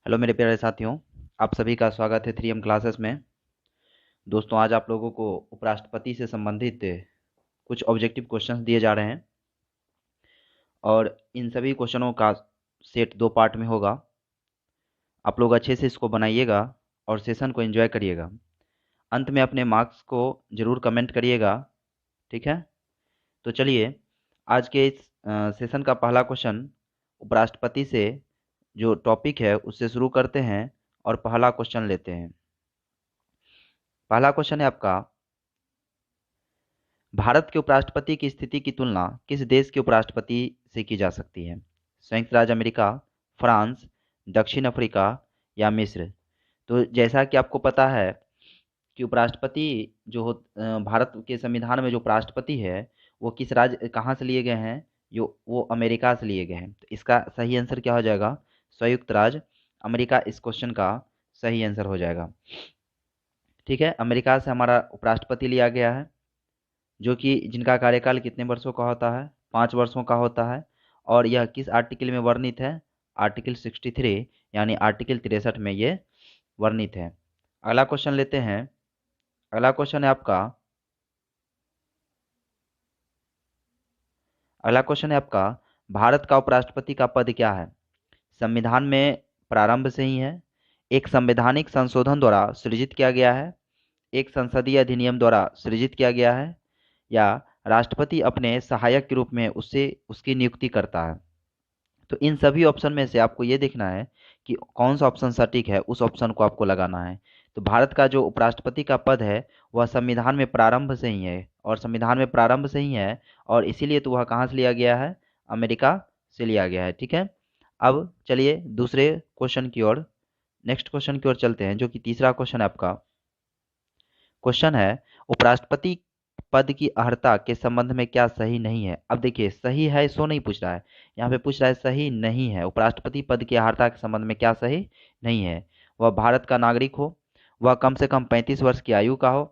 Hello मेरे प्यारे साथियों, आप सभी का स्वागत है 3M क्लासेस में। दोस्तों, आज आप लोगों को उपराष्ट्रपति से संबंधित कुछ ऑब्जेक्टिव क्वेश्चंस दिए जा रहे हैं और इन सभी क्वेश्चनों का सेट 2 पार्ट में होगा। आप लोग अच्छे से इसको बनाइएगा और सेशन को एंजॉय करिएगा। अंत में अपने मार्क्स को ज़रूर कमेंट करिएगा, ठीक है। तो चलिए, आज के इस सेशन का पहला क्वेश्चन उपराष्ट्रपति से जो टॉपिक है उससे शुरू करते हैं और पहला क्वेश्चन लेते हैं। पहला क्वेश्चन है आपका, भारत के उपराष्ट्रपति की स्थिति की तुलना किस देश के उपराष्ट्रपति से की जा सकती है? संयुक्त राज्य अमेरिका, फ्रांस, दक्षिण अफ्रीका या मिस्र? तो जैसा कि आपको पता है कि उपराष्ट्रपति भारत के संविधान में जो उपराष्ट्रपति है वो किस राज्य कहाँ से लिए गए हैं? जो वो अमेरिका से लिए गए हैं। तो इसका सही आंसर क्या हो जाएगा? संयुक्त राज्य अमेरिका इस क्वेश्चन का सही आंसर हो जाएगा। ठीक है, अमेरिका से हमारा उपराष्ट्रपति लिया गया है, जो कि जिनका कार्यकाल कितने वर्षों का होता है? 5 वर्षों का होता है। और यह किस आर्टिकल में वर्णित है? आर्टिकल 63 यानी आर्टिकल 63 में ये वर्णित है। अगला क्वेश्चन लेते हैं। अगला क्वेश्चन है आपका अगला क्वेश्चन है आपका, भारत का उपराष्ट्रपति का पद क्या है? संविधान में प्रारंभ से ही है, एक संवैधानिक संशोधन द्वारा सृजित किया गया है, एक संसदीय अधिनियम द्वारा सृजित किया गया है, या राष्ट्रपति अपने सहायक के रूप में उससे उसकी नियुक्ति करता है। तो इन सभी ऑप्शन में से आपको ये देखना है कि कौन सा ऑप्शन सटीक है, उस ऑप्शन को आपको लगाना है। तो भारत का जो उपराष्ट्रपति का पद है वह संविधान में प्रारंभ से ही है, और संविधान में प्रारंभ से ही है, और इसीलिए तो वह कहाँ से लिया गया है? अमेरिका से लिया गया है। ठीक है, अब चलिए दूसरे क्वेश्चन की ओर, नेक्स्ट क्वेश्चन की ओर चलते हैं, जो कि तीसरा क्वेश्चन है आपका। क्वेश्चन है, उपराष्ट्रपति पद की अर्हता के संबंध में क्या सही नहीं है? अब देखिए, सही है सो नहीं पूछ रहा है, यहाँ पे पूछ रहा है सही नहीं है। उपराष्ट्रपति पद की अर्हता के संबंध में क्या सही नहीं है? वह भारत का नागरिक हो, वह कम से कम 35 वर्ष की आयु का हो,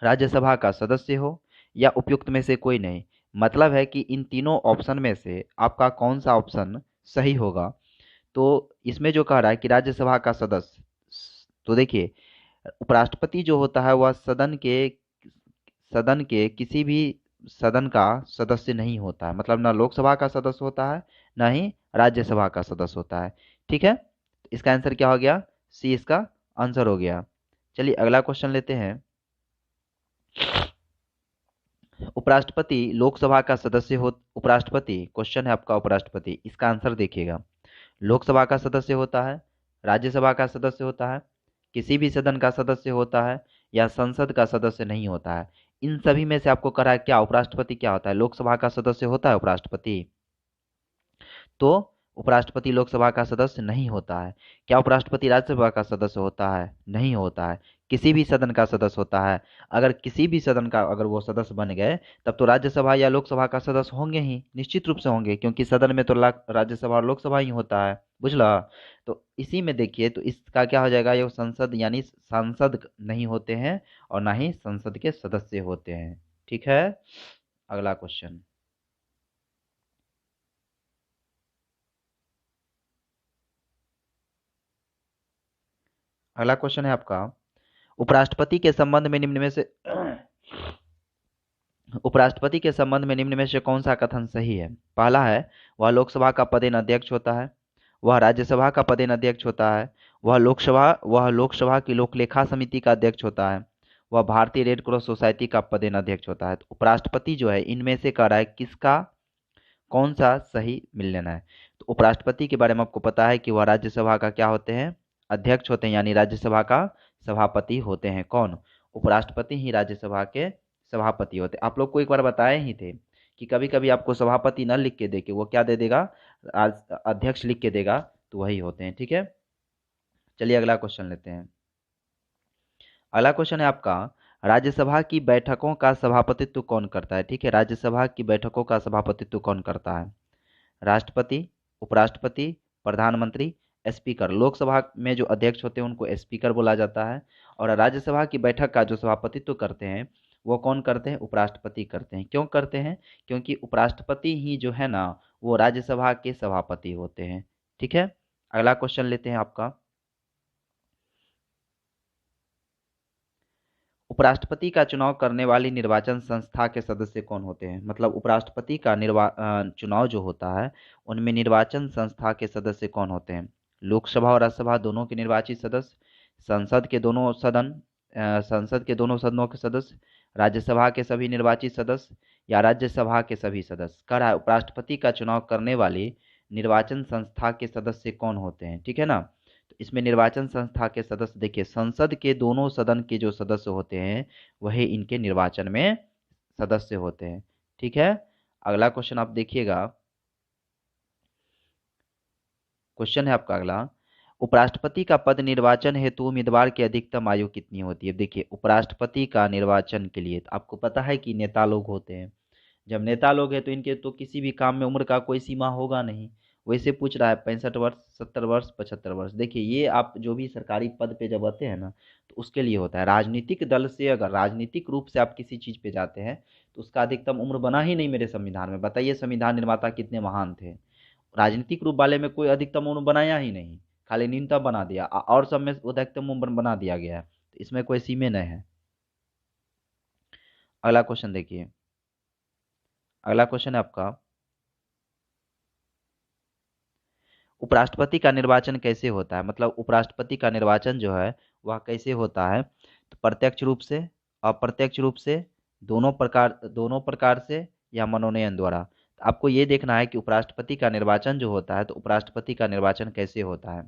राज्यसभा का सदस्य हो, या उपयुक्त में से कोई नहीं। मतलब है कि इन तीनों ऑप्शन में से आपका कौन सा ऑप्शन सही होगा? तो इसमें जो कह रहा है कि राज्यसभा का सदस्य, तो देखिए, उपराष्ट्रपति जो होता है वह सदन के किसी भी सदन का सदस्य नहीं होता है। मतलब ना लोकसभा का सदस्य होता है, ना ही राज्यसभा का सदस्य होता है। ठीक है, इसका आंसर क्या हो गया? सी इसका आंसर हो गया। चलिए अगला क्वेश्चन लेते हैं। उपराष्ट्रपति लोकसभा का सदस्य हो, उपराष्ट्रपति क्वेश्चन है आपका, उपराष्ट्रपति इसका आंसर देखिएगा। लोकसभा का सदस्य होता है, राज्यसभा का सदस्य होता है, किसी भी सदन का सदस्य होता है, या संसद का सदस्य नहीं होता है। इन सभी में से आपको कह रहा है क्या उपराष्ट्रपति क्या होता है? लोकसभा का सदस्य होता है उपराष्ट्रपति? तो उपराष्ट्रपति लोकसभा का सदस्य नहीं होता है। क्या उपराष्ट्रपति राज्यसभा का सदस्य होता है? नहीं होता है। किसी भी सदन का सदस्य होता है। अगर किसी भी सदन का अगर वो सदस्य बन गए, तब तो राज्यसभा या लोकसभा का सदस्य होंगे ही, निश्चित रूप से होंगे, क्योंकि सदन में तो राज्यसभा और लोकसभा ही होता है। बुझला? तो इसी में देखिए, तो इसका क्या हो जाएगा? ये संसद यानी सांसद नहीं होते हैं और ना ही संसद के सदस्य होते हैं। ठीक है, अगला क्वेश्चन। अगला क्वेश्चन है आपका, उपराष्ट्रपति के संबंध में निम्न में से उपराष्ट्रपति के संबंध में निम्न में से कौन सा कथन सही है? पहला है, वह लोकसभा का पदेन अध्यक्ष होता है, वह राज्यसभा का पदेन अध्यक्ष होता है, वह लोकसभा की लोकलेखा समिति का अध्यक्ष होता है, वह भारतीय रेड क्रॉस सोसाइटी का पदेन अध्यक्ष होता है। तो उपराष्ट्रपति जो है इनमें से कह रहा है किसका कौन सा सही मिल लेना है। तो उपराष्ट्रपति के बारे में आपको पता है कि वह राज्यसभा का क्या होते हैं? अध्यक्ष होते हैं, यानी राज्यसभा का सभापति होते हैं। कौन? उपराष्ट्रपति ही राज्यसभा के सभापति होते हैं। आप लोग को एक बार बताए ही थे कि कभी कभी आपको सभापति न लिख के दे के वो क्या दे देगा? अध्यक्ष लिख के देगा, तो वही होते हैं। ठीक है, चलिए अगला क्वेश्चन लेते हैं। अगला क्वेश्चन है आपका, राज्यसभा की बैठकों का सभापतित्व कौन करता है? ठीक है, राज्यसभा की बैठकों का सभापतित्व कौन करता है? राष्ट्रपति, उपराष्ट्रपति, प्रधानमंत्री, स्पीकर। लोकसभा में जो अध्यक्ष होते हैं उनको स्पीकर बोला जाता है, और राज्यसभा की बैठक का जो सभापतित्व करते हैं वो कौन करते हैं? उपराष्ट्रपति करते हैं। क्यों करते हैं? क्योंकि उपराष्ट्रपति ही जो है ना वो राज्यसभा के सभापति होते हैं। ठीक है, अगला क्वेश्चन लेते हैं आपका। उपराष्ट्रपति का चुनाव करने वाली निर्वाचन संस्था के सदस्य कौन होते हैं? मतलब उपराष्ट्रपति का चुनाव जो होता है उनमें निर्वाचन संस्था के सदस्य कौन होते हैं? लोकसभा और राज्यसभा दोनों के निर्वाचित सदस्य, संसद के दोनों सदन संसद के दोनों सदनों के सदस्य, राज्यसभा के सभी निर्वाचित सदस्य, या राज्यसभा के सभी सदस्य। कह रहा है उपराष्ट्रपति का चुनाव करने वाली निर्वाचन संस्था के सदस्य कौन होते हैं, ठीक है ना। तो इसमें निर्वाचन संस्था के सदस्य देखिए, संसद के दोनों सदन के जो सदस्य होते हैं वही इनके निर्वाचन में सदस्य होते हैं, ठीक है। अगला क्वेश्चन आप देखिएगा। क्वेश्चन है आपका अगला, उपराष्ट्रपति का पद निर्वाचन हेतु उम्मीदवार की अधिकतम आयु कितनी होती है? देखिए उपराष्ट्रपति का निर्वाचन के लिए तो आपको पता है कि नेता लोग होते हैं। जब नेता लोग हैं तो इनके तो किसी भी काम में उम्र का कोई सीमा होगा नहीं। वैसे पूछ रहा है 65 वर्ष, 70 वर्ष, 75 वर्ष। देखिए ये आप जो भी सरकारी पद पे जब आते हैं ना तो उसके लिए होता है। राजनीतिक दल से अगर राजनीतिक रूप से आप किसी चीज़ पे जाते हैं तो उसका अधिकतम उम्र बना ही नहीं मेरे संविधान में। बताइए संविधान निर्माता कितने महान थे। राजनीतिक रूप वाले में कोई अधिकतम उम्र बनाया ही नहीं, खाली न्यूनतम बना दिया, और सब में अधिकतम उम्र बना दिया गया है। तो इसमें कोई सीमा नहीं है। अगला क्वेश्चन देखिए। अगला क्वेश्चन है आपका, उपराष्ट्रपति का निर्वाचन कैसे होता है? मतलब उपराष्ट्रपति का निर्वाचन जो है वह कैसे होता है? तो प्रत्यक्ष रूप से, अप्रत्यक्ष रूप से, दोनों प्रकार से, या मनोनयन द्वारा। तो आपको ये देखना है कि उपराष्ट्रपति का निर्वाचन जो होता है तो उपराष्ट्रपति का निर्वाचन कैसे होता है।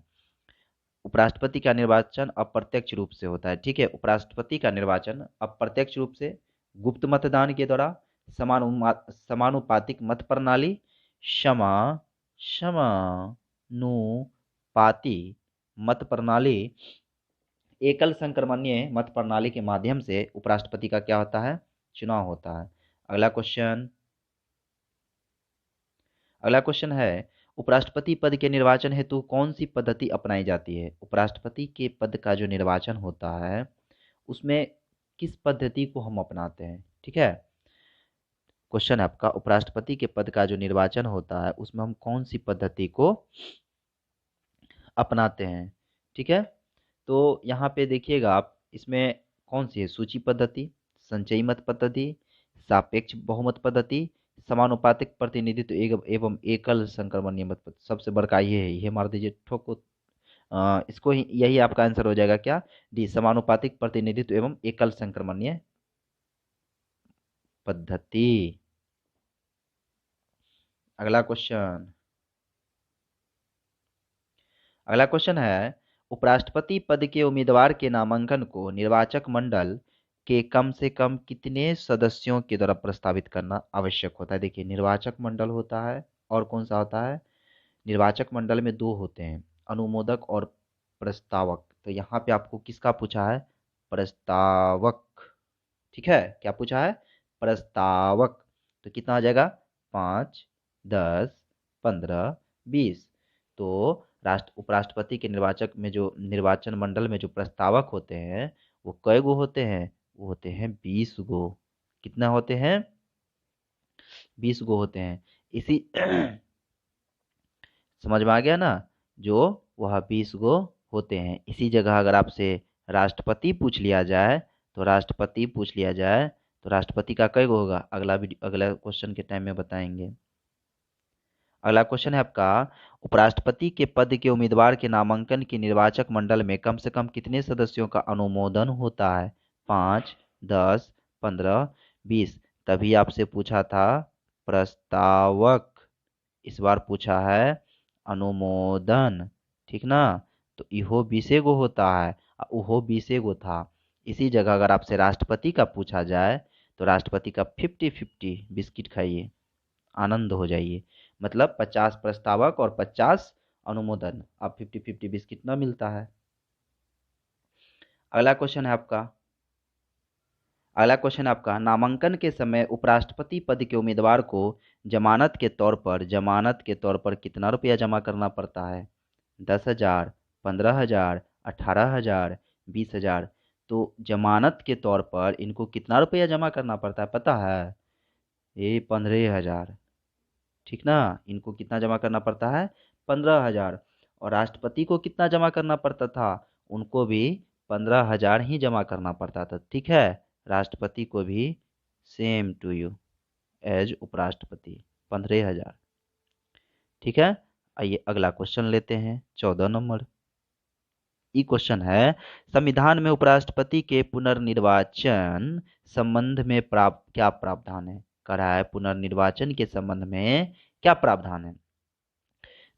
उपराष्ट्रपति का निर्वाचन अप्रत्यक्ष रूप से होता है, ठीक है। उपराष्ट्रपति का निर्वाचन अप्रत्यक्ष रूप से गुप्त मतदान के द्वारा, समानुपातिक मत प्रणाली, क्षमा समानुपाती मत प्रणाली, एकल संक्रमणीय मत प्रणाली के माध्यम से उपराष्ट्रपति का क्या होता है? चुनाव होता है। अगला क्वेश्चन। अगला क्वेश्चन है, उपराष्ट्रपति पद के निर्वाचन हेतु कौन सी पद्धति अपनाई जाती है? उपराष्ट्रपति के पद का जो निर्वाचन होता है उसमें किस पद्धति को हम अपनाते हैं, ठीक है। क्वेश्चन है आपका, उपराष्ट्रपति के पद का जो निर्वाचन होता है उसमें हम कौन सी पद्धति को अपनाते हैं, ठीक है। तो यहाँ पे देखिएगा आप, इसमें कौन सी है? सूची पद्धति, संचयी मत पद्धति, सापेक्ष बहुमत पद्धति, समानुपातिक प्रतिनिधित्व एवं एकल संक्रमणीय मत पद्धति। सबसे बड़का ये है, ये मार दीजिए ठोको। इसको ही, यही आपका आंसर हो जाएगा क्या? डी, समानुपातिक प्रतिनिधित्व एवं एकल संक्रमणीय पद्धति। अगला क्वेश्चन। अगला क्वेश्चन है, उपराष्ट्रपति पद के उम्मीदवार के नामांकन को निर्वाचक मंडल के कम से कम कितने सदस्यों के द्वारा प्रस्तावित करना आवश्यक होता है? देखिए निर्वाचक मंडल होता है और कौन सा होता है? निर्वाचक मंडल में दो होते हैं, अनुमोदक और प्रस्तावक। तो यहाँ पे आपको किसका पूछा है? प्रस्तावक, ठीक है। क्या पूछा है? प्रस्तावक। तो कितना आ जाएगा? 5, 10, 15, 20। तो उपराष्ट्रपति के निर्वाचन मंडल में जो प्रस्तावक होते हैं वो कई गो होते हैं? वो होते हैं 20 गो। कितना होते हैं? 20 गो होते हैं। इसी समझ में आ गया ना? जो वह 20 गो होते हैं। इसी जगह अगर आपसे राष्ट्रपति पूछ लिया जाए तो राष्ट्रपति का कई गो होगा? अगला क्वेश्चन के टाइम में बताएंगे। अगला क्वेश्चन है आपका, उपराष्ट्रपति के पद के उम्मीदवार के नामांकन की निर्वाचक मंडल में कम से कम कितने सदस्यों का अनुमोदन होता है? 5, 10, 15, 20। तभी आपसे पूछा था प्रस्तावक, इस बार पूछा है अनुमोदन, ठीक ना। तो इहो 20 गो होता है, उहो 20 गो था। इसी जगह अगर आपसे राष्ट्रपति का पूछा जाए तो राष्ट्रपति का 50-50 बिस्किट खाइए, आनंद हो जाइए। मतलब 50 प्रस्तावक और 50 अनुमोदन, अब 50-50 बिस्किट ना मिलता है। अगला क्वेश्चन है आपका। नामांकन के समय उपराष्ट्रपति पद के उम्मीदवार को जमानत के तौर पर कितना रुपया जमा करना पड़ता है? 10,000, 15,000, 18,000, 20,000। तो जमानत के तौर पर इनको कितना रुपया जमा करना पड़ता है पता है? ये 15,000, ठीक ना। इनको कितना जमा करना पड़ता है? 15,000। और राष्ट्रपति को कितना जमा करना पड़ता था, उनको भी 15,000 ही जमा करना पड़ता था। ठीक है, राष्ट्रपति को भी सेम टू यू एज उपराष्ट्रपति 15,000। ठीक है, आइए अगला क्वेश्चन लेते हैं, 14 नंबर। ये क्वेश्चन है, संविधान में उपराष्ट्रपति के पुनर्निर्वाचन संबंध में क्या प्रावधान है। कह रहा है पुनर्निर्वाचन के संबंध में क्या प्रावधान है।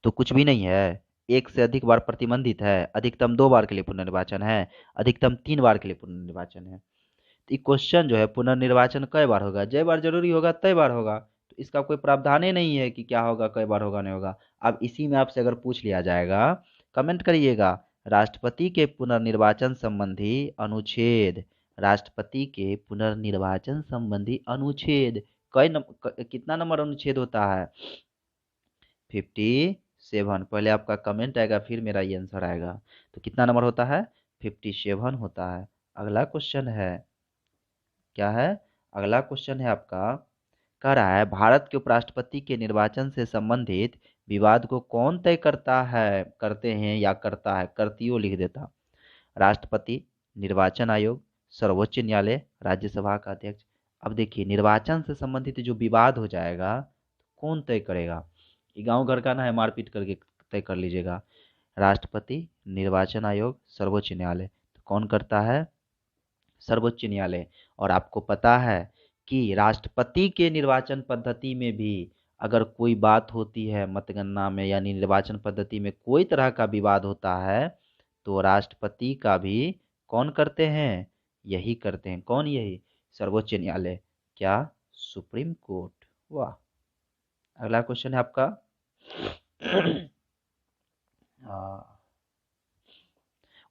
तो कुछ भी नहीं है, एक से अधिक बार प्रतिबंधित है, अधिकतम 2 बार के लिए पुनर्निर्वाचन है, अधिकतम 3 बार के लिए पुनर्निर्वाचन है। तो ये क्वेश्चन जो है पुनर्निर्वाचन कई बार होगा, जय बार जरूरी होगा तय बार होगा, तो इसका कोई प्रावधान ही नहीं है कि क्या होगा, कई बार होगा नहीं होगा। अब इसी में आपसे अगर पूछ लिया जाएगा, कमेंट करिएगा राष्ट्रपति के पुनर्निर्वाचन संबंधी अनुच्छेद, राष्ट्रपति के पुनर्निर्वाचन संबंधी अनुच्छेद कितना नंबर अनुच्छेद होता है, 57। पहले आपका कमेंट आएगा फिर मेरा ये आंसर आएगा। तो कितना नंबर होता है, 57 होता है। अगला क्वेश्चन है, क्या है, अगला क्वेश्चन है आपका, कह रहा है भारत के उपराष्ट्रपति के निर्वाचन से संबंधित विवाद को कौन तय करता है, करते हैं या करता है, करतियो लिख देता। राष्ट्रपति, निर्वाचन आयोग, सर्वोच्च न्यायालय, राज्यसभा का अध्यक्ष। अब देखिए निर्वाचन से संबंधित जो विवाद हो जाएगा कौन तय करेगा, ये गांव घर का ना है, मारपीट करके तय कर लीजिएगा। राष्ट्रपति, निर्वाचन आयोग, सर्वोच्च न्यायालय। तो कौन करता है, सर्वोच्च न्यायालय। और आपको पता है कि राष्ट्रपति के निर्वाचन पद्धति में भी अगर कोई बात होती है मतगणना में, यानी निर्वाचन पद्धति में कोई तरह का विवाद होता है, तो राष्ट्रपति का भी कौन करते हैं, यही करते हैं। कौन, यही सर्वोच्च न्यायालय, क्या, सुप्रीम कोर्ट। वाह। अगला क्वेश्चन है आपका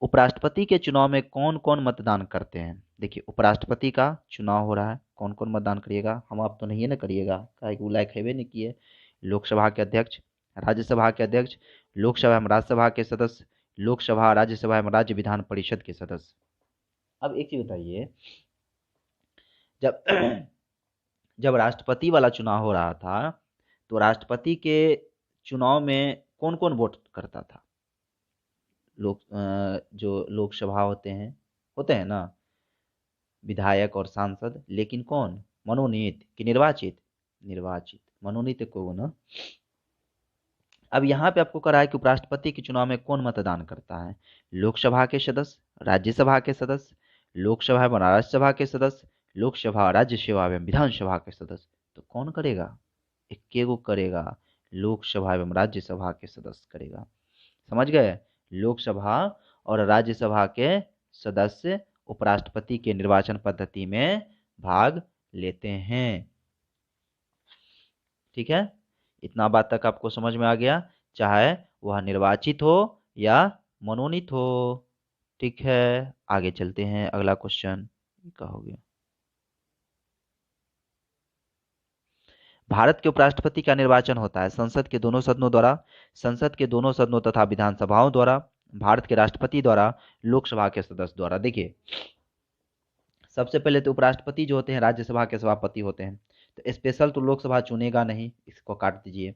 उपराष्ट्रपति के चुनाव में कौन कौन मतदान करते हैं। देखिए उपराष्ट्रपति का चुनाव हो रहा है, कौन कौन मतदान करिएगा, हम आप तो नहीं है ना करिएगा, काहे कि लायक है नहीं किए। लोकसभा के अध्यक्ष, राज्यसभा के अध्यक्ष, लोकसभा एवं राज्यसभा के सदस्य, लोकसभा, राज्यसभा एवं राज्य विधान परिषद के सदस्य। अब एक चीज बताइए, जब जब राष्ट्रपति वाला चुनाव हो रहा था तो राष्ट्रपति के चुनाव में कौन कौन वोट करता था। जो लोकसभा होते हैं ना विधायक और सांसद, लेकिन कौन, मनोनीत कि निर्वाचित, निर्वाचित, मनोनीत को ना। अब यहाँ पे आपको करा है कि उपराष्ट्रपति के चुनाव में कौन मतदान करता है, लोकसभा के सदस्य, राज्यसभा के सदस्य, लोकसभा एवं राज्यसभा के सदस्य, लोकसभा, राज्यसभा एवं विधानसभा के सदस्य। तो कौन करेगा, इक्के को करेगा, लोकसभा एवं राज्यसभा के सदस्य करेगा। समझ गए, लोकसभा और राज्यसभा के सदस्य उपराष्ट्रपति के निर्वाचन पद्धति में भाग लेते हैं। ठीक है, इतना बात तक आपको समझ में आ गया, चाहे वह निर्वाचित हो या मनोनीत हो। ठीक है, आगे चलते हैं, अगला क्वेश्चन क्या हो गया। भारत के उपराष्ट्रपति का निर्वाचन होता है संसद के दोनों सदनों द्वारा, संसद के दोनों सदनों तथा विधानसभाओं द्वारा, भारत के राष्ट्रपति द्वारा, लोकसभा के सदस्य द्वारा। देखिए सबसे पहले तो उपराष्ट्रपति जो होते हैं राज्यसभा के सभापति होते हैं, तो स्पेशल तो लोकसभा चुनेगा नहीं, इसको काट दीजिए।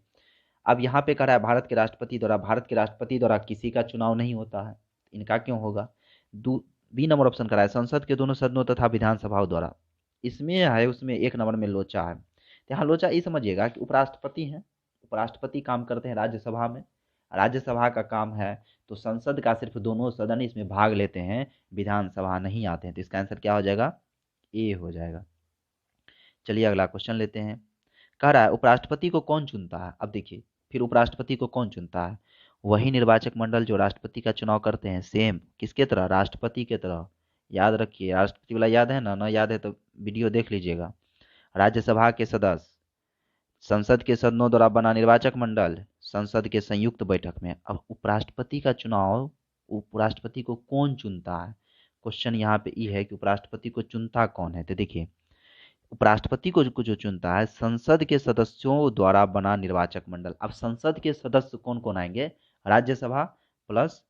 अब यहाँ पे कह रहा है भारत के राष्ट्रपति द्वारा, भारत के राष्ट्रपति द्वारा किसी का चुनाव नहीं होता है, इनका क्यों होगा। बी नंबर ऑप्शन करा है संसद के दोनों सदनों तथा विधानसभाओं द्वारा, इसमें है, उसमें एक नंबर में लोचा है। यहाँ लोचा ये समझिएगा कि उपराष्ट्रपति हैं, उपराष्ट्रपति काम करते हैं राज्यसभा में, राज्यसभा का काम है, तो संसद का सिर्फ दोनों सदन इसमें भाग लेते हैं, विधानसभा नहीं आते हैं, तो इसका आंसर क्या हो जाएगा, ए हो जाएगा। चलिए अगला क्वेश्चन लेते हैं, कह रहा है उपराष्ट्रपति को कौन चुनता है। अब देखिए फिर उपराष्ट्रपति को कौन चुनता है, वही निर्वाचक मंडल जो राष्ट्रपति का चुनाव करते हैं, सेम किसके तरह, राष्ट्रपति के तरह। याद रखिए, राष्ट्रपति वाला याद है ना, ना याद है तो वीडियो देख लीजिएगा। राज्यसभा के सदस्य, संसद के सदनों द्वारा बना निर्वाचक मंडल, संसद के संयुक्त बैठक में। अब उपराष्ट्रपति का चुनाव उपराष्ट्रपति को कौन चुनता है, क्वेश्चन यहाँ पे ये है कि उपराष्ट्रपति को चुनता कौन है। तो देखिए उपराष्ट्रपति को जो चुनता है संसद के सदस्यों द्वारा बना निर्वाचक मंडल। अब संसद के सदस्य कौन कौन आएंगे, राज्यसभा प्लस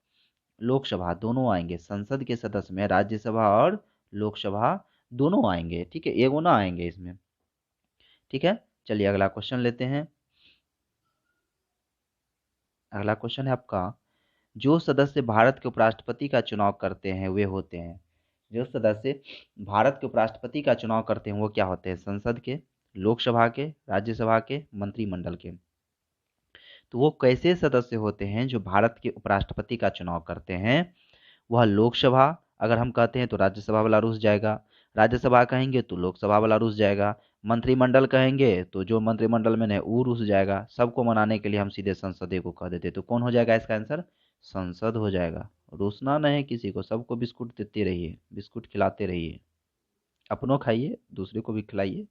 लोकसभा दोनों आएंगे, संसद के सदस्य में राज्यसभा और लोकसभा दोनों आएंगे। ठीक है, एगो ना आएंगे इसमें। ठीक है, चलिए अगला क्वेश्चन लेते हैं। अगला क्वेश्चन है आपका, जो सदस्य भारत के उपराष्ट्रपति का चुनाव करते हैं वे होते हैं, जो सदस्य भारत के उपराष्ट्रपति का चुनाव करते हैं वो क्या होते हैं? संसद के, लोकसभा के, राज्यसभा के, मंत्रिमंडल के। तो वो कैसे सदस्य होते हैं जो भारत के उपराष्ट्रपति का चुनाव करते हैं? वह लोकसभा अगर हम कहते हैं तो राज्यसभा वाला रुस जाएगा, राज्यसभा कहेंगे तो लोकसभा वाला रुस जाएगा, मंत्रिमंडल कहेंगे तो जो मंत्रिमंडल में है वो रुस जाएगा। सबको मनाने के लिए हम सीधे संसदीय को कह देते, तो कौन हो जाएगा इसका आंसर? संसद हो जाएगा। रुसना नहीं किसी को, सबको बिस्कुट देते रहिए, बिस्कुट खिलाते रहिए, अपनों खाइए दूसरे को भी खिलाइए।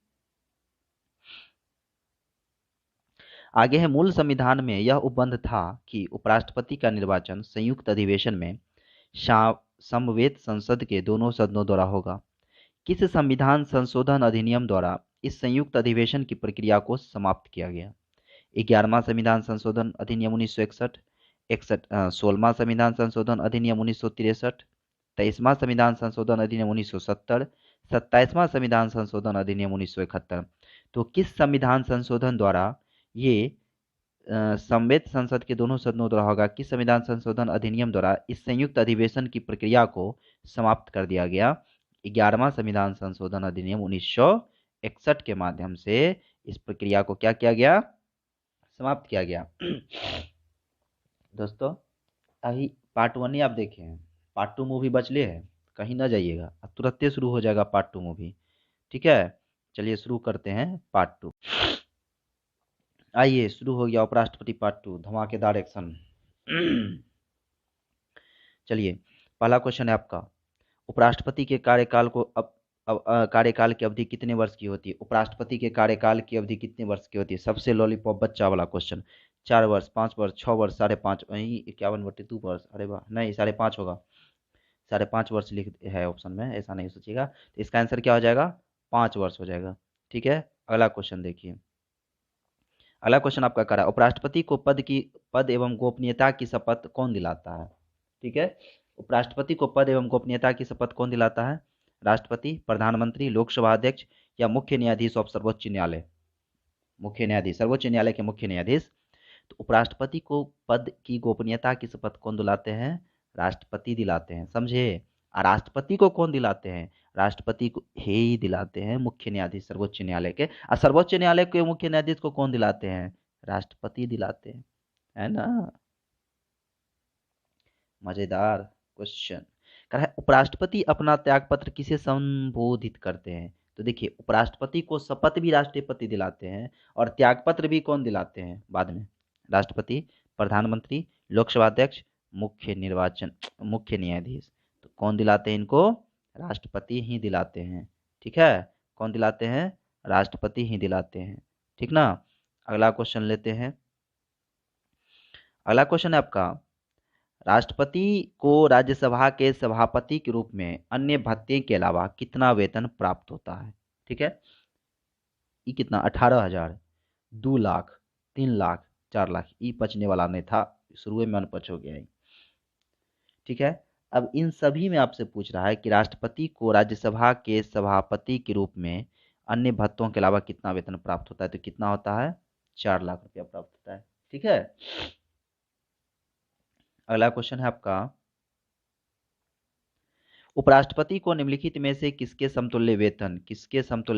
आगे है, मूल संविधान में यह उपबंध था कि उपराष्ट्रपति का निर्वाचन संयुक्त अधिवेशन में समवेत संसद के दोनों सदनों द्वारा होगा। किस संविधान संशोधन अधिनियम द्वारा इस संयुक्त अधिवेशन की प्रक्रिया को समाप्त किया गया? 11वां संविधान संशोधन अधिनियम 1961, 16वां संविधान संशोधन अधिनियम 1963, 23वां संविधान संशोधन अधिनियम 1970, 27वां संविधान संशोधन अधिनियम 1971। तो किस संविधान संशोधन द्वारा ये समवेत संसद के दोनों सदनों द्वारा होगा, किस संविधान संशोधन अधिनियम द्वारा इस संयुक्त अधिवेशन की प्रक्रिया को समाप्त कर दिया गया? 11वां संविधान संशोधन अधिनियम 1961 के माध्यम से इस प्रक्रिया को क्या किया गया? समाप्त किया गया। दोस्तों अभी पार्ट 1 ही आप देखे हैं, पार्ट 2 मूवी बचले है, कहीं ना जाइएगा, अब तुरंत शुरू हो जाएगा पार्ट 2 मूवी। ठीक है, चलिए शुरू करते हैं पार्ट 2। आइए शुरू हो गया उपराष्ट्रपति पार्ट 2, धमाकेदार एक्शन। चलिए पहला क्वेश्चन है आपका, उपराष्ट्रपति के कार्यकाल को कार्यकाल की अवधि कितने वर्ष की होती है? उपराष्ट्रपति के कार्यकाल की अवधि कितने वर्ष की होती है? सबसे लॉलीपॉप बच्चा वाला क्वेश्चन। 4 वर्ष, 5 वर्ष, 6 वर्ष, 5.5, वही 51/2 वर्ष। अरे वाह, नहीं 5.5 होगा, 5.5 वर्ष लिख है ऑप्शन में, ऐसा नहीं सोचिएगा। तो इसका आंसर क्या हो जाएगा? 5 वर्ष हो जाएगा। ठीक है, अगला क्वेश्चन देखिए। अगला क्वेश्चन आपका कह रहा है, उपराष्ट्रपति को पद एवं गोपनीयता की शपथ कौन दिलाता है? ठीक है, उपराष्ट्रपति को पद एवं गोपनीयता की शपथ कौन दिलाता है? राष्ट्रपति, प्रधानमंत्री, लोकसभा अध्यक्ष या मुख्य न्यायाधीश ऑफ सर्वोच्च न्यायालय? मुख्य न्यायाधीश, सर्वोच्च न्यायालय के मुख्य न्यायाधीश। तो उपराष्ट्रपति को पद की गोपनीयता की शपथ कौन दिलाते हैं? राष्ट्रपति दिलाते हैं, समझे। और राष्ट्रपति को कौन दिलाते हैं? राष्ट्रपति को ही दिलाते हैं मुख्य न्यायाधीश सर्वोच्च न्यायालय के। और सर्वोच्च न्यायालय के मुख्य न्यायाधीश को कौन दिलाते हैं? राष्ट्रपति दिलाते हैं, है ना। मजेदार क्वेश्चन। कह रहा है, उपराष्ट्रपति अपना त्यागपत्र किसे संबोधित करते हैं? तो देखिए, उपराष्ट्रपति को शपथ भी राष्ट्रपति दिलाते हैं और त्यागपत्र भी कौन दिलाते हैं बाद में? राष्ट्रपति, प्रधानमंत्री, लोकसभा अध्यक्ष, मुख्य न्यायाधीश। तो कौन दिलाते हैं इनको? राष्ट्रपति ही दिलाते हैं। ठीक है, कौन दिलाते हैं? राष्ट्रपति ही दिलाते हैं। ठीक ना। अगला क्वेश्चन लेते हैं। अगला क्वेश्चन है आपका, राष्ट्रपति को राज्यसभा के सभापति के रूप में अन्य भत्ते के अलावा कितना वेतन प्राप्त होता है? ठीक है, ये कितना? 18,000, 2 लाख, 3 लाख, 4 लाख। ये पचने वाला नहीं था, शुरू में अनपच हो गया है। ठीक है, अब इन सभी में आपसे पूछ रहा है कि राष्ट्रपति को राज्यसभा के सभापति के रूप में अन्य भत्तों के अलावा कितना वेतन प्राप्त होता है? तो कितना होता है? 4 लाख रुपया प्राप्त होता है। ठीक है, अगला क्वेश्चन है आपका, उपराष्ट्रपति को निम्नलिखित में से किसके समतुल्य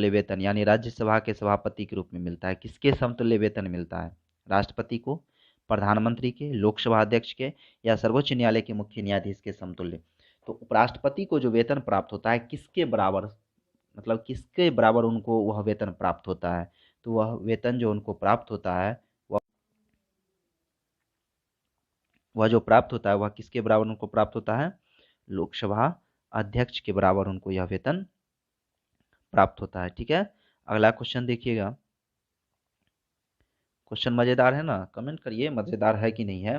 वेतन यानी राज्यसभा के सभापति के रूप में मिलता है? किसके समतुल्य वेतन मिलता है? राष्ट्रपति को, प्रधानमंत्री के, लोकसभा अध्यक्ष के या सर्वोच्च न्यायालय के मुख्य न्यायाधीश के समतुल्य? तो उपराष्ट्रपति को जो वेतन प्राप्त होता है किसके बराबर, मतलब किसके बराबर उनको वह वेतन प्राप्त होता है? तो वह वेतन जो उनको प्राप्त होता है वह जो प्राप्त होता है वह किसके बराबर उनको प्राप्त होता है? लोकसभा अध्यक्ष के बराबर उनको यह वेतन प्राप्त होता है। ठीक है, अगला क्वेश्चन देखिएगा। क्वेश्चन मजेदार है ना, कमेंट करिए मजेदार है कि नहीं है।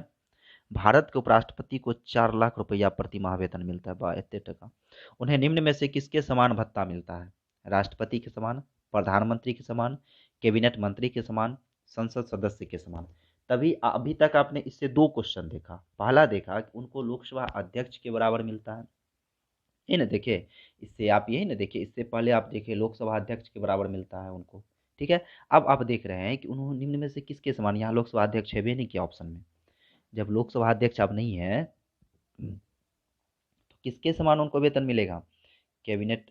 भारत के उपराष्ट्रपति को 4 लाख रुपया प्रति माह वेतन मिलता है, 72%। उन्हें निम्न में से किसके समान भत्ता मिलता है? राष्ट्रपति के समान, प्रधानमंत्री के समान, कैबिनेट मंत्री के समान, संसद सदस्य के समान। तभी अभी तक आपने इससे 2 क्वेश्चन देखा। पहला देखा कि उनको लोकसभा अध्यक्ष के बराबर मिलता है, ये ना देखे। इससे आप यही ना देखे, इससे पहले आप देखे लोकसभा अध्यक्ष के बराबर मिलता है उनको। ठीक है, अब आप देख रहे हैं कि उन्होंने निम्न में से किसके समान, यहाँ लोकसभा अध्यक्ष है भी नहीं किया ऑप्शन में। जब लोकसभा अध्यक्ष अब नहीं है तो किसके समान उनको वेतन मिलेगा? कैबिनेट,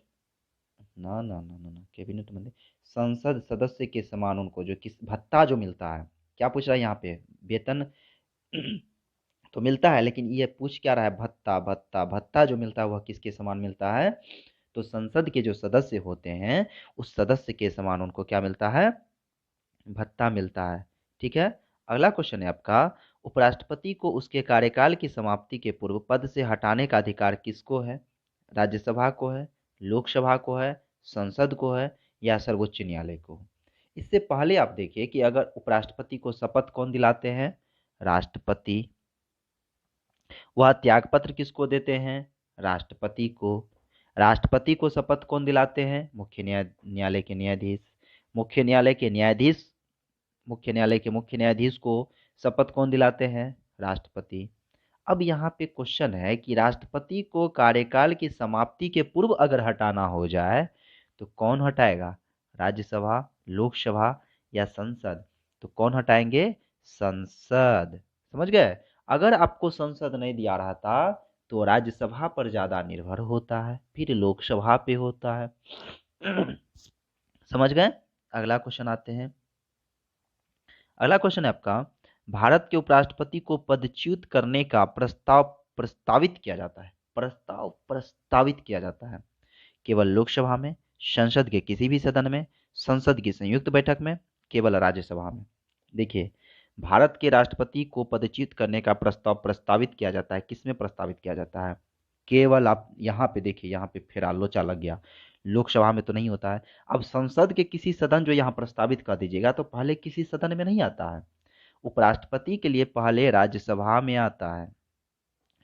ना ना ना ना ना, कैबिनेट मंत्री, संसद सदस्य के समान उनको जो किस भत्ता जो मिलता है। क्या पूछ रहा है यहाँ पे? वेतन तो मिलता है, लेकिन ये पूछ क्या रहा है? भत्ता, भत्ता, भत्ता जो मिलता है वह किसके समान मिलता है? तो संसद के जो सदस्य होते हैं उस सदस्य के समान उनको क्या मिलता है? भत्ता मिलता है। ठीक है। अगला क्वेश्चन है आपका, उपराष्ट्रपति को उसके कार्यकाल की समाप्ति के पूर्व पद से हटाने का अधिकार किसको है? राज्यसभा को है, लोकसभा को है, संसद को है, या सर्वोच्च न्यायालय को? इससे पहले आप देखिए कि अगर उपराष्ट्रपति को शपथ कौन दिलाते हैं? राष्ट्रपति। वह त्याग पत्र किसको देते हैं? राष्ट्रपति को। राष्ट्रपति को शपथ कौन दिलाते हैं? न्यायालय के न्यायाधीश। मुख्य न्यायालय के न्यायाधीश मुख्य न्यायालय के मुख्य न्यायाधीश को शपथ कौन दिलाते हैं? राष्ट्रपति। अब यहाँ पे क्वेश्चन है कि राष्ट्रपति को कार्यकाल की समाप्ति के पूर्व अगर हटाना हो जाए तो कौन हटाएगा? राज्यसभा, लोकसभा, या संसद? तो कौन हटाएंगे? संसद। समझ गए? अगर आपको संसद नहीं दिया रहा था तो राज्यसभा पर ज्यादा निर्भर होता है, फिर लोकसभा पे होता है। समझ गए? अगला क्वेश्चन आते हैं। अगला क्वेश्चन है आपका, भारत के उपराष्ट्रपति को पदच्युत करने का प्रस्ताव प्रस्तावित किया जाता है। प्रस्तावित किया जाता है केवल लोकसभा में, संसद के किसी भी सदन में, संसद की संयुक्त बैठक में, केवल राज्यसभा में? देखिए, भारत के राष्ट्रपति को पदच्युत करने का प्रस्ताव प्रस्तावित किया जाता है। किसमें प्रस्तावित किया जाता है? केवल आप यहाँ पे देखिए, यहाँ पे फिर लोचा लग गया, लोकसभा में तो नहीं होता है। अब संसद के किसी सदन जो यहाँ प्रस्तावित कर दीजिएगा तो पहले किसी सदन में नहीं आता है। उपराष्ट्रपति के लिए पहले राज्यसभा में आता है,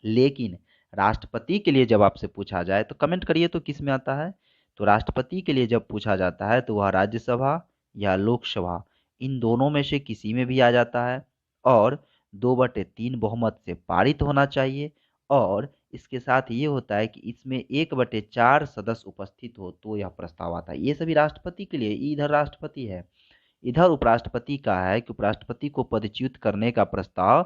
लेकिन राष्ट्रपति के लिए जब आपसे पूछा जाए तो कमेंट करिए तो किस में आता है? तो राष्ट्रपति के लिए जब पूछा जाता है तो वह राज्यसभा या लोकसभा, इन दोनों में से किसी में भी आ जाता है, और 2/3 बहुमत से पारित होना चाहिए। और इसके साथ ये होता है कि इसमें 1/4 सदस्य उपस्थित हो तो यह प्रस्ताव आता है। ये सभी राष्ट्रपति के लिए। इधर राष्ट्रपति है, इधर उपराष्ट्रपति का है कि उपराष्ट्रपति को पदच्युत करने का प्रस्ताव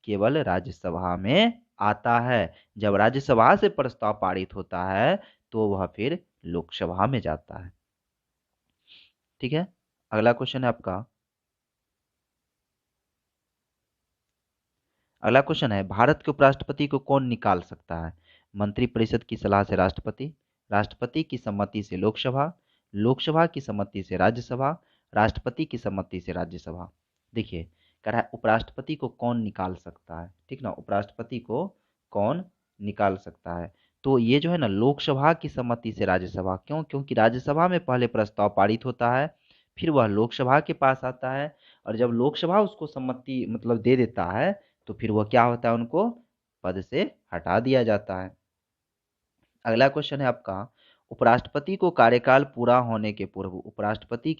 केवल राज्यसभा में आता है। जब राज्यसभा से प्रस्ताव पारित होता है तो वह फिर लोकसभा में जाता है। ठीक है। अगला क्वेश्चन है आपका, अगला क्वेश्चन है, भारत के उपराष्ट्रपति को कौन निकाल सकता है? मंत्रिपरिषद की सलाह से राष्ट्रपति, राष्ट्रपति की सम्मति से लोकसभा, लोकसभा की सम्मति से राज्यसभा, राष्ट्रपति की सम्मति से राज्यसभा? देखिए, कह रहा है उपराष्ट्रपति को कौन निकाल सकता है। ठीक ना, उपराष्ट्रपति को कौन निकाल सकता है? तो ये जो है ना, लोकसभा की सम्मति से राज्यसभा। क्यों? क्योंकि राज्यसभा में पहले प्रस्ताव पारित होता है, फिर वह लोकसभा के पास आता है, और जब लोकसभा उसको सम्मति मतलब दे देता है तो फिर वह क्या होता है, उनको पद से हटा दिया जाता है। अगला क्वेश्चन है आपका, उपराष्ट्रपति को कार्यकाल पूरा होने के पूर्व उपराष्ट्रपति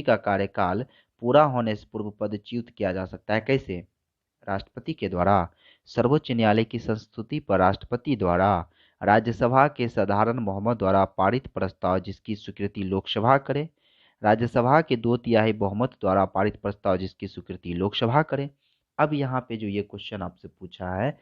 का कार्यकाल पूरा होने से पूर्व पदच्युत किया जा सकता है। कैसे? राष्ट्रपति के द्वारा, सर्वोच्च न्यायालय की संस्तुति पर राष्ट्रपति द्वारा, राज्यसभा के साधारण बहुमत द्वारा पारित प्रस्ताव जिसकी स्वीकृति लोकसभा करे, राज्यसभा के 2/3 बहुमत द्वारा पारित प्रस्ताव जिसकी स्वीकृति लोकसभा करे। अब यहाँ पे जो ये क्वेश्चन आपसे पूछा है,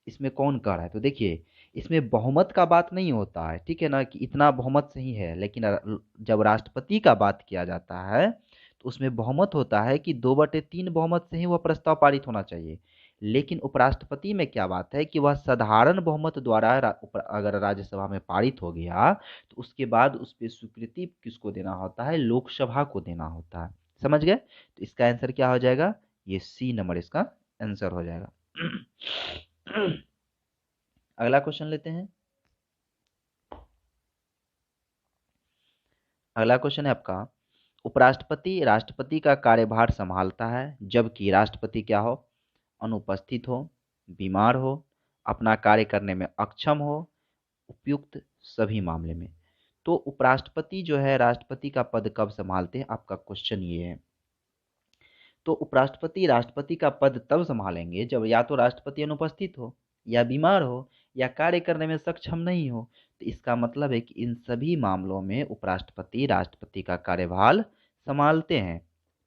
इसमें कौन कर रहा है? तो देखिए, इसमें बहुमत का बात नहीं होता है, ठीक है ना, कि इतना बहुमत सही है, लेकिन जब राष्ट्रपति का बात किया जाता है तो उसमें बहुमत होता है कि 2/3 बहुमत से ही वह प्रस्ताव पारित होना चाहिए। लेकिन उपराष्ट्रपति में क्या बात है कि वह साधारण बहुमत द्वारा अगर राज्यसभा में पारित हो गया तो उसके बाद उस पर स्वीकृति किसको देना होता है? लोकसभा को देना होता है। समझ गए? तो इसका आंसर क्या हो जाएगा? ये सी नंबर इसका आंसर हो जाएगा। अगला क्वेश्चन लेते हैं। अगला क्वेश्चन है आपका, उपराष्ट्रपति राष्ट्रपति का कार्यभार संभालता है जबकि राष्ट्रपति क्या हो? अनुपस्थित हो, बीमार हो, अपना कार्य करने में अक्षम हो, उपयुक्त सभी मामले में। तो उपराष्ट्रपति जो है राष्ट्रपति का पद कब संभालते हैं? आपका क्वेश्चन ये है। तो उपराष्ट्रपति राष्ट्रपति का पद तब संभालेंगे जब या तो राष्ट्रपति अनुपस्थित हो, या बीमार हो, या कार्य करने में सक्षम नहीं हो। तो इसका मतलब है कि इन सभी मामलों में उपराष्ट्रपति राष्ट्रपति का कार्यभार संभालते हैं।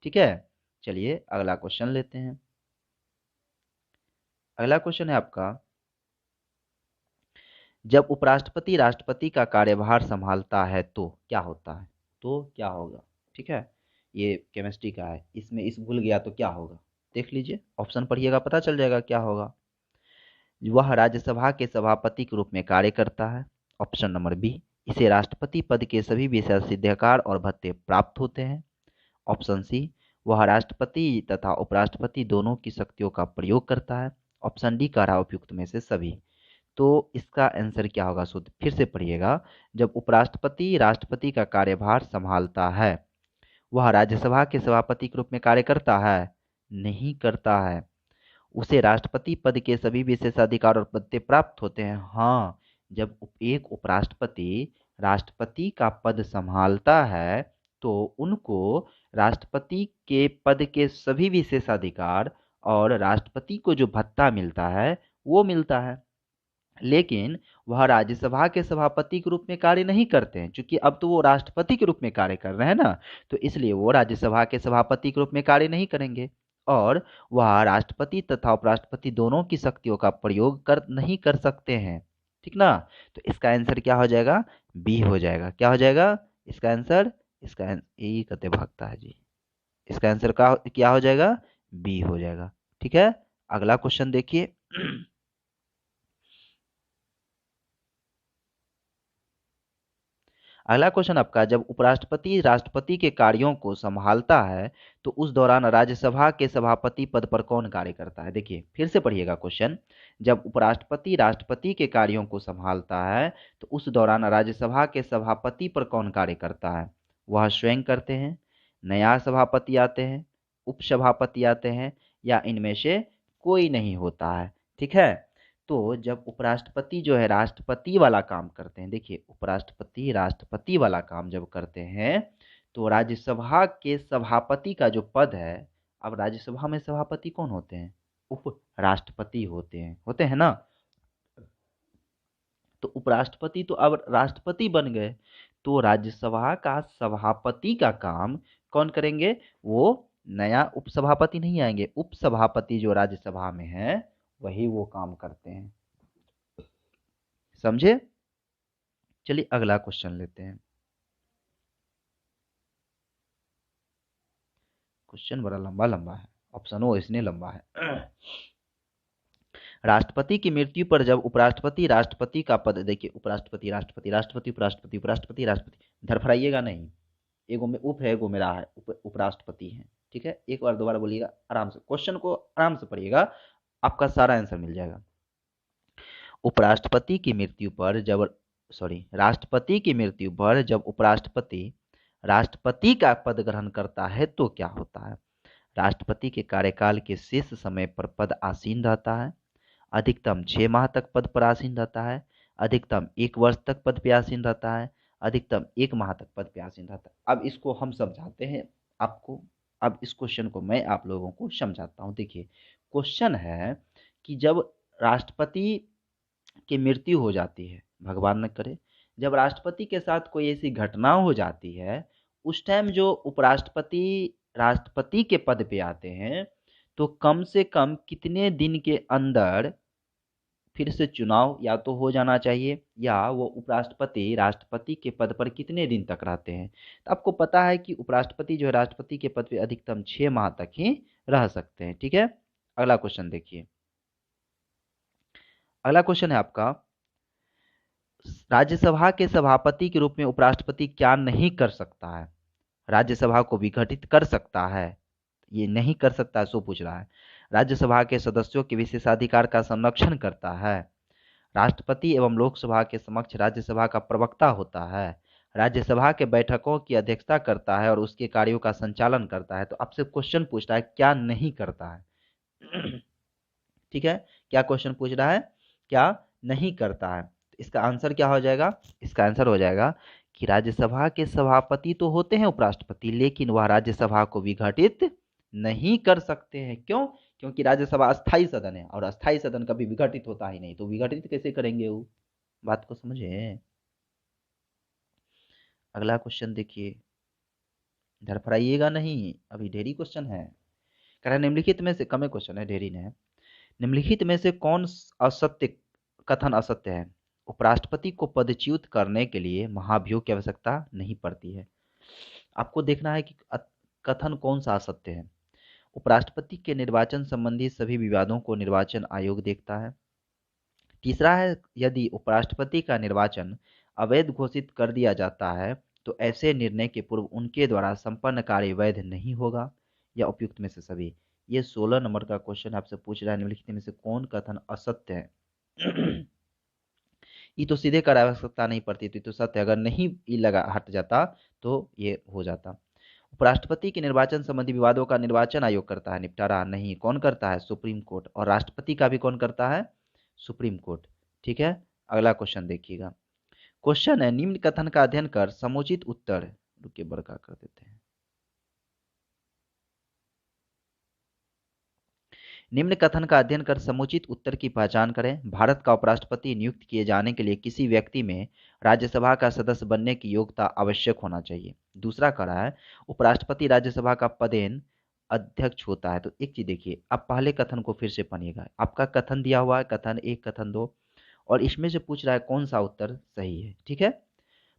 ठीक है। चलिए अगला क्वेश्चन लेते हैं। अगला क्वेश्चन है आपका, जब उपराष्ट्रपति राष्ट्रपति का कार्यभार संभालता है तो क्या होता है? तो क्या होगा? ठीक है, ये केमिस्ट्री का है, इसमें इस भूल गया तो क्या होगा, देख लीजिए, ऑप्शन पढ़िएगा पता चल जाएगा क्या होगा। वह राज्यसभा के सभापति के रूप में कार्य करता है। ऑप्शन नंबर बी, इसे राष्ट्रपति पद के सभी विशेषाधिकार और भत्ते प्राप्त होते हैं। ऑप्शन सी, वह राष्ट्रपति तथा उपराष्ट्रपति दोनों की शक्तियों का प्रयोग करता है। ऑप्शन डी कह रहा उपयुक्त में से सभी। तो इसका आंसर क्या होगा? शुद्ध फिर से पढ़िएगा। जब उपराष्ट्रपति राष्ट्रपति का कार्यभार संभालता है, वह राज्यसभा के सभापति के रूप में कार्य करता है? नहीं करता है। उसे राष्ट्रपति पद के सभी विशेषाधिकार और भत्ते प्राप्त होते हैं। हाँ, जब एक उपराष्ट्रपति राष्ट्रपति का पद संभालता है तो उनको राष्ट्रपति के पद के सभी विशेषाधिकार और राष्ट्रपति को जो भत्ता मिलता है वो मिलता है। लेकिन वह राज्यसभा के सभापति के रूप में कार्य नहीं करते हैं, क्योंकि अब तो वो राष्ट्रपति के रूप में कार्य कर रहे हैं ना, तो इसलिए वो राज्यसभा के सभापति के रूप में कार्य नहीं करेंगे और वह राष्ट्रपति तथा उपराष्ट्रपति दोनों की शक्तियों का प्रयोग नहीं कर सकते हैं। ठीक ना? तो इसका आंसर क्या हो जाएगा? बी हो जाएगा। क्या हो जाएगा इसका आंसर? यही कते भागता है जी। इसका आंसर का क्या हो जाएगा? बी हो जाएगा। ठीक है, अगला क्वेश्चन देखिए। अगला क्वेश्चन आपका, जब उपराष्ट्रपति राष्ट्रपति के कार्यों को संभालता है तो उस दौरान राज्यसभा के सभापति पद पर कौन कार्य करता है? देखिए फिर से पढ़िएगा क्वेश्चन। जब उपराष्ट्रपति राष्ट्रपति के कार्यों को संभालता है तो उस दौरान राज्यसभा के सभापति पर कौन कार्य करता है? वह स्वयं करते हैं, नया सभापति आते हैं, उपसभापति आते हैं, या इनमें से कोई नहीं होता है? ठीक है, तो जब उपराष्ट्रपति जो है राष्ट्रपति वाला काम करते हैं, देखिए उपराष्ट्रपति राष्ट्रपति वाला काम जब करते हैं तो राज्यसभा के सभापति का जो पद है, अब राज्यसभा में सभापति कौन होते हैं? उपराष्ट्रपति होते हैं ना। तो उपराष्ट्रपति तो अब राष्ट्रपति बन गए, तो राज्यसभा का सभापति का काम कौन करेंगे? वो नया उपसभापति नहीं आएंगे, उपसभापति जो राज्यसभा में है वही वो काम करते हैं। समझे? चलिए अगला क्वेश्चन लेते हैं। क्वेश्चन बड़ा लंबा लंबा है, ऑप्शन वो इसने लंबा है। राष्ट्रपति की मृत्यु पर जब उपराष्ट्रपति राष्ट्रपति का पद, देखिए उपराष्ट्रपति राष्ट्रपति राष्ट्रपति उपराष्ट्रपति उपराष्ट्रपति राष्ट्रपति, धरफराइएगा नहीं, एगो में उप है एगो में रा है, उपराष्ट्रपति है। ठीक है, एक बार दोबारा बोलिएगा आराम से, क्वेश्चन को आराम से पढ़िएगा, आपका सारा आंसर मिल जाएगा। उपराष्ट्रपति की मृत्यु पर जब राष्ट्रपति की मृत्यु पर जब उपराष्ट्रपति राष्ट्रपति का पद ग्रहण करता है तो क्या होता है? राष्ट्रपति के कार्यकाल के शेष समय पर पद आसीन रहता है, अधिकतम 6 माह तक पद पर आसीन रहता है, अधिकतम 1 वर्ष तक पद पे आसीन रहता है, अधिकतम 1 माह तक पद पे आसीन रहता है। अब इसको हम समझाते हैं आपको, अब इस क्वेश्चन को मैं आप लोगों को समझाता हूँ। देखिए क्वेश्चन है कि जब राष्ट्रपति की मृत्यु हो जाती है, भगवान न करे, जब राष्ट्रपति के साथ कोई ऐसी घटना हो जाती है, उस टाइम जो उपराष्ट्रपति राष्ट्रपति के पद पे आते हैं तो कम से कम कितने दिन के अंदर फिर से चुनाव या तो हो जाना चाहिए, या वो उपराष्ट्रपति राष्ट्रपति के पद पर कितने दिन तक रहते हैं? तो आपको पता है कि उपराष्ट्रपति जो है राष्ट्रपति के पद पे अधिकतम 6 माह तक ही रह सकते हैं। ठीक है, अगला क्वेश्चन देखिए। अगला क्वेश्चन है आपका, राज्यसभा के सभापति के रूप में उपराष्ट्रपति क्या नहीं कर सकता है? राज्यसभा को विघटित कर सकता है, ये नहीं कर सकता है, सो पूछ रहा है। राज्यसभा के सदस्यों के विशेषाधिकार का संरक्षण करता है, राष्ट्रपति एवं लोकसभा के समक्ष राज्यसभा का प्रवक्ता होता है, राज्यसभा के बैठकों की अध्यक्षता करता है और उसके कार्यों का संचालन करता है। तो आपसे क्वेश्चन पूछ रहा है क्या नहीं करता है। ठीक है, क्या क्वेश्चन पूछ रहा है? क्या नहीं करता है, तो इसका आंसर क्या हो जाएगा? इसका आंसर हो जाएगा कि राज्यसभा के सभापति तो होते हैं उपराष्ट्रपति, लेकिन वह राज्यसभा को विघटित नहीं कर सकते हैं। क्यों? क्योंकि राज्यसभा अस्थाई सदन है और अस्थाई सदन कभी विघटित होता ही नहीं, तो विघटित कैसे करेंगे वो? बात को समझे? अगला क्वेश्चन देखिए, धरफराइएगा नहीं, अभी ढेरी क्वेश्चन है। कह रहा निम्नलिखित में से कम क्वेश्चन है, ढेरी ने है। निम्नलिखित में से कौन असत्य कथन असत्य है? उपराष्ट्रपति को पदच्युत करने के लिए महाभियोग की आवश्यकता नहीं पड़ती है। आपको देखना है कि कथन कौन सा असत्य है। उपराष्ट्रपति के निर्वाचन संबंधी सभी विवादों को निर्वाचन आयोग देखता है। तीसरा है, यदि उपराष्ट्रपति का निर्वाचन अवैध घोषित कर दिया जाता है तो ऐसे निर्णय के पूर्व उनके द्वारा संपन्न कार्य वैध नहीं होगा, या उपयुक्त में से सभी। ये 16 नंबर का क्वेश्चन आपसे पूछ रहा है, निम्नलिखित में से कौन कथन असत्य है? ये तो सीधे कर आवश्यकता नहीं पड़ती थी, तो सत्य अगर नहीं ये लगा हट जाता तो ये हो जाता। उपराष्ट्रपति के निर्वाचन संबंधी विवादों का निर्वाचन आयोग करता है निपटारा, नहीं, कौन करता है? Supreme court. और राष्ट्रपति का भी कौन करता है? Supreme court. ठीक है, अगला क्वेश्चन देखिएगा। क्वेश्चन है, निम्न कथन का अध्ययन कर समुचित उत्तर, रुकिए बड़का कर देते हैं। निम्न कथन का अध्ययन कर समुचित उत्तर की पहचान करें। भारत का उपराष्ट्रपति नियुक्त किए जाने के लिए किसी व्यक्ति में राज्यसभा का सदस्य बनने की योग्यता आवश्यक होना चाहिए। दूसरा कह रहा है, उपराष्ट्रपति राज्यसभा का पदेन अध्यक्ष होता है। तो एक चीज देखिए, आप पहले कथन को फिर से पढ़िएगा। आपका कथन दिया हुआ है, कथन 1, कथन 2, और इसमें से पूछ रहा है कौन सा उत्तर सही है। ठीक है,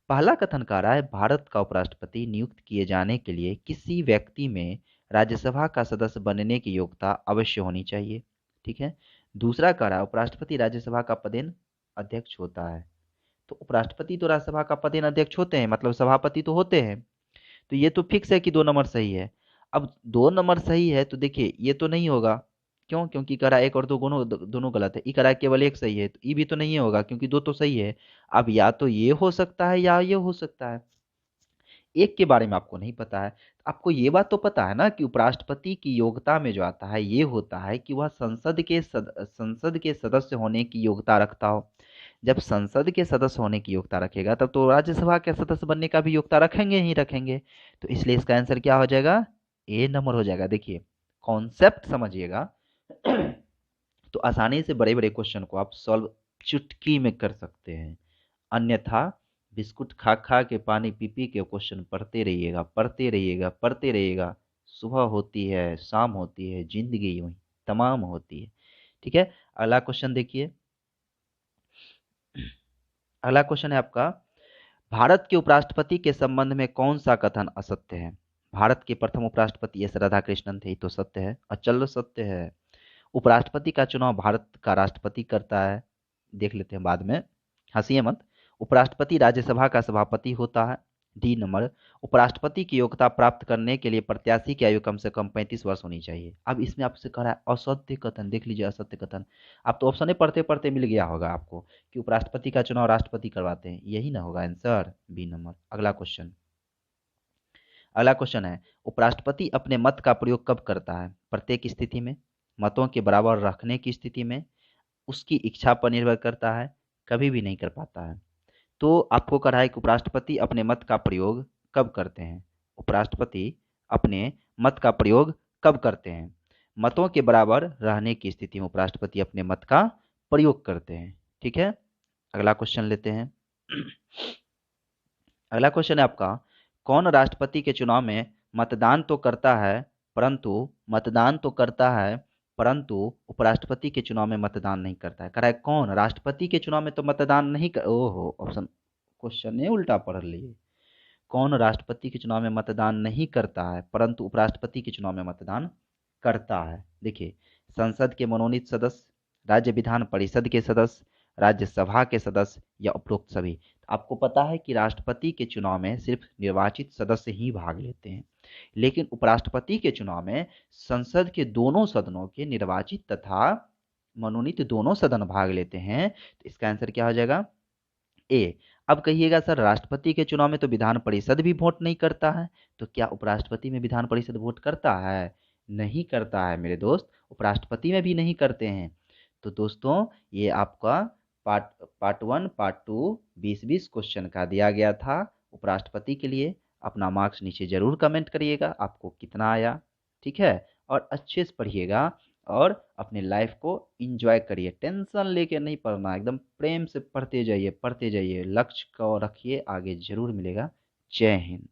पहला कथन कह रहा है, भारत का उपराष्ट्रपति नियुक्त किए जाने के लिए किसी व्यक्ति में राज्यसभा का सदस्य बनने की योग्यता अवश्य होनी चाहिए। ठीक है, दूसरा कह रहा है, उपराष्ट्रपति राज्यसभा का पदेन अध्यक्ष होता है। तो उपराष्ट्रपति तो राज्यसभा का पदेन अध्यक्ष होते हैं, मतलब सभापति तो होते हैं। तो ये तो फिक्स है कि 2 नंबर सही है। अब 2 नंबर सही है तो देखिए ये तो नहीं होगा। क्यों? क्योंकि करा 1 और 2 दोनों गलत है। ई करा केवल 1 सही है, तो ई भी तो नहीं होगा क्योंकि 2 तो सही है। अब या तो ये हो सकता है या ये हो सकता है। एक के बारे में आपको नहीं पता है। आपको ये बात तो पता है ना कि उपराष्ट्रपति की योग्यता में जो आता है ये होता है कि वह संसद के सदस्य होने की योग्यता रखता हो। जब संसद के सदस्य होने की योग्यता रखेगा तब तो राज्यसभा के सदस्य बनने का भी योग्यता रखेंगे ही रखेंगे। तो इसलिए इसका आंसर क्या हो जाएगा? ए नंबर हो जाएगा। देखिए कॉन्सेप्ट समझिएगा। तो आसानी से बड़े बड़े क्वेश्चन को आप सॉल्व चुटकी में कर सकते हैं। अन्यथा बिस्कुट खा खा के, पानी पी पी के क्वेश्चन पढ़ते रहिएगा, पढ़ते रहिएगा, पढ़ते रहिएगा। सुबह होती है, शाम होती है, जिंदगी यूं ही तमाम होती है। ठीक है, अगला क्वेश्चन देखिए। अगला क्वेश्चन है आपका, भारत के उपराष्ट्रपति के संबंध में कौन सा कथन असत्य है? भारत के प्रथम उपराष्ट्रपति एस राधाकृष्णन थे, तो सत्य है, अचल सत्य है। उपराष्ट्रपति का चुनाव भारत का राष्ट्रपति करता है, देख लेते हैं बाद में, हंसिए मत। उपराष्ट्रपति राज्यसभा का सभापति होता है। डी नंबर, उपराष्ट्रपति की योग्यता प्राप्त करने के लिए प्रत्याशी की आयु कम से कम 35 वर्ष होनी चाहिए। अब इसमें आपसे कह रहा है असत्य कथन, देख लीजिए असत्य कथन। आप तो ऑप्शन पढ़ते पढ़ते मिल गया होगा आपको कि उपराष्ट्रपति का चुनाव राष्ट्रपति करवाते हैं, यही ना होगा आंसर, बी नंबर। अगला क्वेश्चन, अगला क्वेश्चन है, उपराष्ट्रपति अपने मत का प्रयोग कब करता है? प्रत्येक स्थिति में, मतों के बराबर रखने की स्थिति में, उसकी इच्छा पर निर्भर करता है, कभी भी नहीं कर पाता है। तो आपको कहा है कि उपराष्ट्रपति अपने मत का प्रयोग कब करते हैं? उपराष्ट्रपति अपने मत का प्रयोग कब करते हैं? मतों के बराबर रहने की स्थिति में उपराष्ट्रपति अपने मत का प्रयोग करते हैं। ठीक है, अगला क्वेश्चन लेते हैं। अगला क्वेश्चन है आपका, कौन राष्ट्रपति के चुनाव में मतदान तो करता है परंतु उपराष्ट्रपति के चुनाव में मतदान नहीं करता है? कह कौन? राष्ट्रपति के चुनाव में तो मतदान नहीं कर, ओहो, ऑप्शन क्वेश्चन ने उल्टा पढ़ लिए। कौन राष्ट्रपति के चुनाव में मतदान नहीं करता है परंतु उपराष्ट्रपति के चुनाव में मतदान करता है? देखिए, संसद के मनोनीत सदस्य, राज्य विधान परिषद के सदस्य, राज्यसभा के सदस्य, या उपरोक्त सभी। आपको पता है कि राष्ट्रपति के चुनाव में सिर्फ निर्वाचित सदस्य ही भाग लेते हैं, लेकिन उपराष्ट्रपति के चुनाव में संसद के दोनों सदनों के निर्वाचित तथा मनोनीत दोनों सदन भाग लेते हैं। तो इसका आंसर क्या हो जाएगा? ए। अब कहिएगा सर राष्ट्रपति के चुनाव में तो विधान परिषद भी वोट नहीं करता है, तो क्या उपराष्ट्रपति में विधान परिषद वोट करता है? नहीं करता है मेरे दोस्त, उपराष्ट्रपति में भी नहीं करते हैं। तो दोस्तों ये आपका पार्ट 1 पार्ट 2 20-20 क्वेश्चन का दिया गया था उपराष्ट्रपति के लिए। अपना मार्क्स नीचे जरूर कमेंट करिएगा आपको कितना आया। ठीक है, और अच्छे से पढ़िएगा और अपने लाइफ को इंजॉय करिए। टेंशन लेके नहीं पढ़ना, एकदम प्रेम से पढ़ते जाइए, पढ़ते जाइए, लक्ष्य को रखिए, आगे जरूर मिलेगा। जय हिंद।